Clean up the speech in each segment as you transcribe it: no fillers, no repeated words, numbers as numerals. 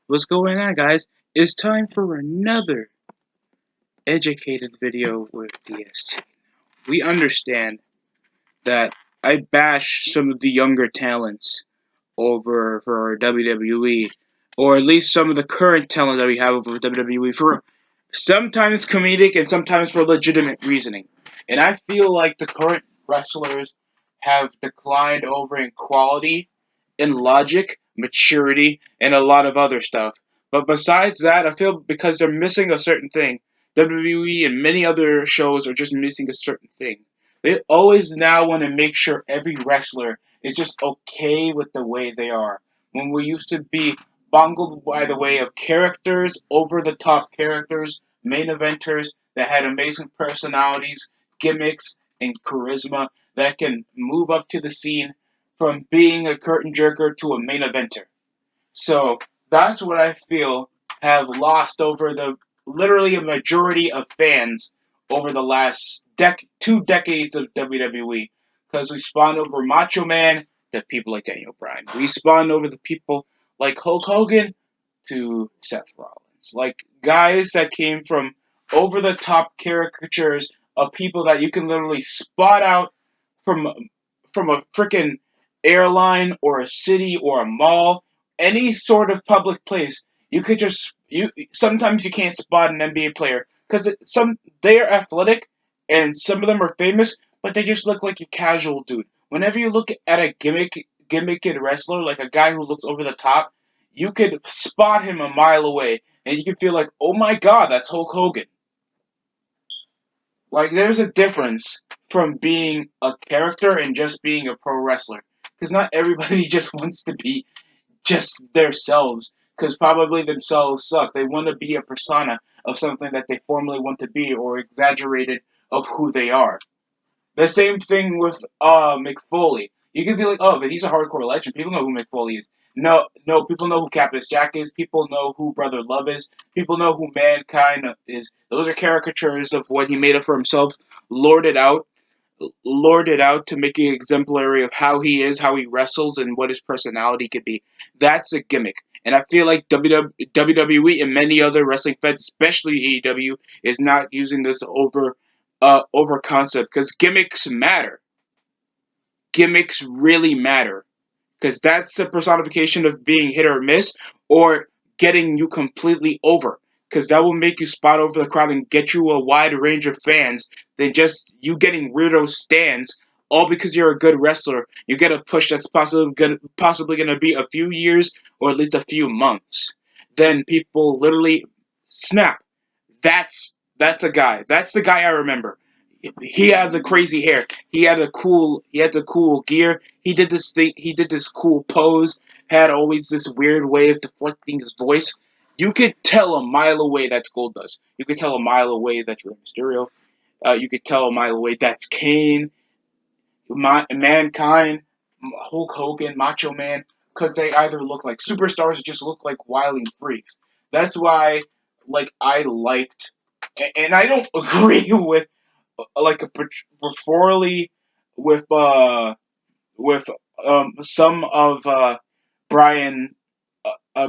What's going on, guys? It's time for another educated video with DST. We understand that I bash some of the younger talents over for WWE, or at least some of the current talent that we have over WWE for sometimes comedic and sometimes for legitimate reasoning. And I feel like the current wrestlers have declined over in quality, in logic, maturity, and a lot of other stuff. But besides that, I feel because they're missing a certain thing. WWE and many other shows are just missing a certain thing. They always now want to make sure every wrestler is just okay with the way they are. When we used to be bungled by the way of characters, over the top characters, main eventers that had amazing personalities, gimmicks, and charisma that can move up to the scene from being a curtain jerker to a main eventer. So that's what I feel have lost over the literally a majority of fans over the last 2 decades of WWE. Because we spawned over Macho Man to people like Daniel Bryan. We spawned over the people like Hulk Hogan to Seth Rollins. Like guys that came from over the top caricatures of people that you can literally spot out from a freaking airline or a city or a mall, any sort of public place. You could just you sometimes you can't spot an NBA player because they are athletic and some of them are famous, but they just look like a casual dude. Whenever you look at a gimmicked wrestler, like a guy who looks over the top, you could spot him a mile away, and you could feel like, oh my god, that's Hulk Hogan. Like, there's a difference from being a character and just being a pro wrestler. Because not everybody just wants to be just themselves. Because probably themselves suck. They want to be a persona of something that they formerly want to be or exaggerated of who they are. The same thing with McFoley. You could be like, oh, but he's a hardcore legend. People know who McFoley is. No, no, people know who Cactus Jack is. People know who Brother Love is. People know who Mankind is. Those are caricatures of what he made up for himself, lorded out, lorded out to make an exemplary of how he is, how he wrestles, and what his personality could be. That's a gimmick. And I feel like WWE and many other wrestling fans, especially AEW, is not using this over concept because gimmicks matter. Gimmicks really matter because that's a personification of being hit or miss or getting you completely over. Because that will make you spot over the crowd and get you a wide range of fans than just you getting weirdo stands. All because you're a good wrestler, you get a push that's possibly gonna be a few years or at least a few months. Then people literally snap. That's a guy. That's the guy I remember. He had the crazy hair. He had the cool gear. He did this thing. He did this cool pose. Had always this weird way of deflecting his voice. You could tell a mile away that's Goldust. You could tell a mile away that's Rey Mysterio. You could tell a mile away that's Kane, Mankind, Hulk Hogan, Macho Man, because they either look like superstars or just look like wilding freaks. That's why, like, I liked, and I don't agree with like a performally with with some of Brian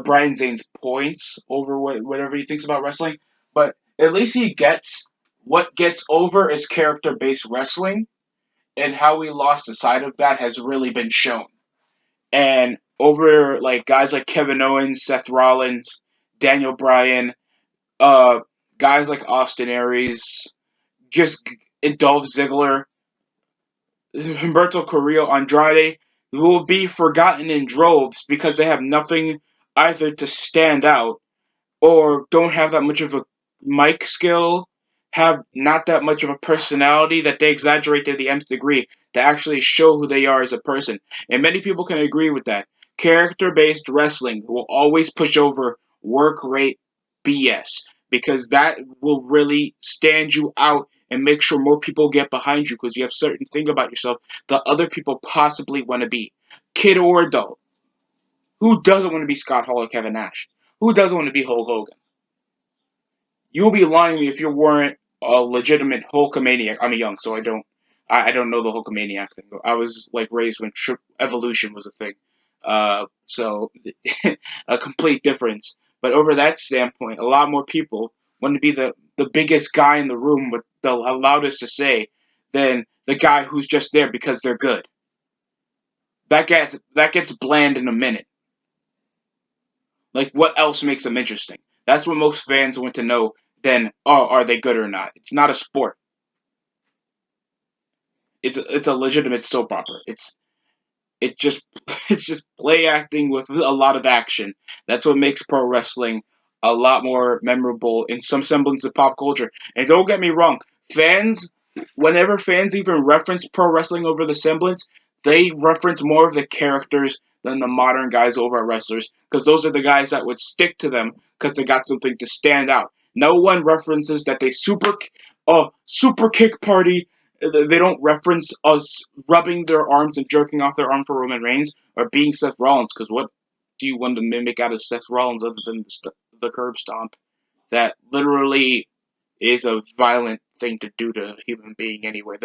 Brian Zane's points over whatever he thinks about wrestling, but at least he gets what gets over is character based wrestling, and how we lost the sight of that has really been shown. And over like guys like Kevin Owens, Seth Rollins, Daniel Bryan, uh, guys like Austin Aries, just Dolph Ziggler, Humberto Carrillo, Andrade will be forgotten in droves because they have nothing either to stand out or don't have that much of a mic skill, have not that much of a personality that they exaggerate to the nth degree to actually show who they are as a person. And many people can agree with that. Character based wrestling will always push over work rate BS because that will really stand you out and make sure more people get behind you because you have certain thing about yourself that other people possibly want to be. Kid or adult. Who doesn't want to be Scott Hall or Kevin Nash? Who doesn't want to be Hulk Hogan? You'll be lying to me if you weren't a legitimate Hulkamaniac. I'm young, so I don't know the Hulkamaniac thing. I was like raised when evolution was a thing, so a complete difference. But over that standpoint, a lot more people want to be the biggest guy in the room with the loudest to say than the guy who's just there because they're good. That gets bland in a minute. Like, what else makes them interesting? That's what most fans want to know. Then, oh, are they good or not? It's not a sport. It's a legitimate soap opera. It just it's just play acting with a lot of action. That's what makes pro wrestling a lot more memorable in some semblance of pop culture. And don't get me wrong, fans, whenever fans even reference pro wrestling over the semblance, they reference more of the characters than the modern guys over at wrestlers, because those are the guys that would stick to them because they got something to stand out. No one references that they super kick party. They don't reference us rubbing their arms and jerking off their arm for Roman Reigns or being Seth Rollins, because what do you want to mimic out of Seth Rollins other than the curb stomp? That literally is a violent thing to do to a human being anyway.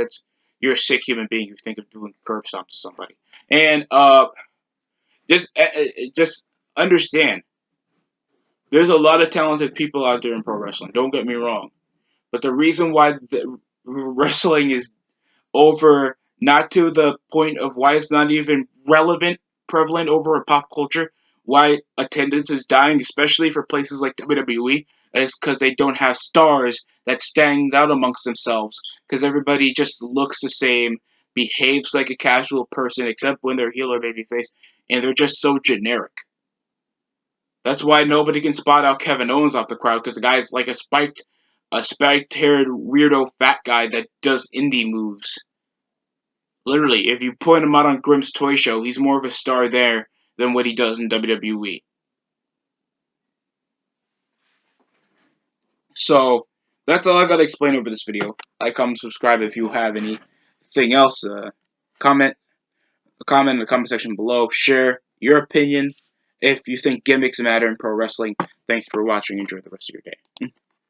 You're a sick human being if you think of doing a curb stomp to somebody. And just understand, there's a lot of talented people out there in pro wrestling. Don't get me wrong, but the reason why wrestling is over, not to the point of why it's not even prevalent over a pop culture, why attendance is dying, especially for places like WWE, is because they don't have stars that stand out amongst themselves, because everybody just looks the same, behaves like a casual person, except when they're heel or babyface, and they're just so generic. That's why nobody can spot out Kevin Owens off the crowd, because the guy's like a spiked-haired weirdo fat guy that does indie moves. Literally, if you point him out on Grimm's Toy Show, he's more of a star there than what he does in WWE. So, that's all I gotta explain over this video. Like, comment, subscribe if you have anything else. Comment, comment in the comment section below. Share your opinion if you think gimmicks matter in pro wrestling. Thanks for watching. Enjoy the rest of your day.